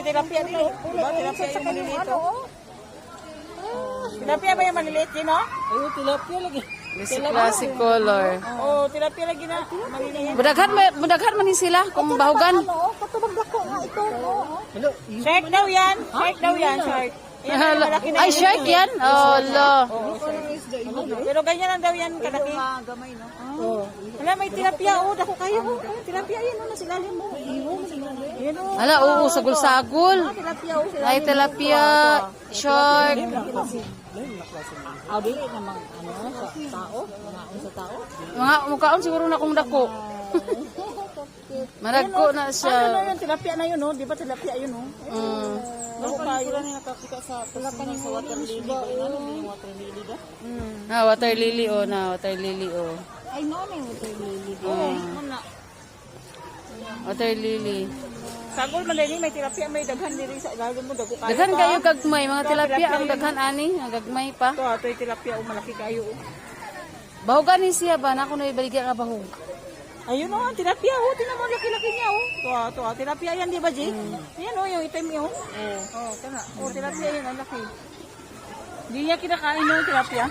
may tilapia dito. Diba? Tilapia yung maliliit. Tilapia ba yung maliliit din, no? Ay, tilapia lagi. This classic color. Oo, tilapia lagi na. Maliliit. Budaghan man ni sila kung bahugan. Katubag dako nga ito. Hello. Shark daw yan. Shark daw yan, shark. Yan, malaki na Ay, yun. shark yan? Oh, lo. Pero ganyan lang daw yan kalaki. Gamay, no? Wala, may tilapia. Oo, dako kayo. Tilapia yan. Nasa ilalim mo. Yan o. Hala, oo, sagol-sagol. Tilapia o. Ay, tilapia, shark. Dili namang sa tao, mga sa tao. Mga mukhaon siguro na kung dako. Maragko na Ano siya. yun? Tilapia na yun, no? Di ba tilapia yun, no? Dako kayo. Nakakita sa water lily. Ano yung water lily ba? Na water lily oh, na water lily oh. Ay, no, may water lily. Water lily. Sagol man din, may tilapia, may daghan diri sa ilalim mo. Dako kayo. Daghan kayo gagmay, mga tilapia ang daghan ani, ang gagmay pa. Ito yung tilapia o malaki kayo. Bahugan ni siya ba na kuno ibaligya ka bahog. Ayun o, tilapia o. Tingnan mo, laki-laki niya o. Ito, tilapia yan, di ba, G? Yan o, yung itim yun. Oo, kana. O, tilapia yan, ang laki. Hindi niya kinakain yung tilapia.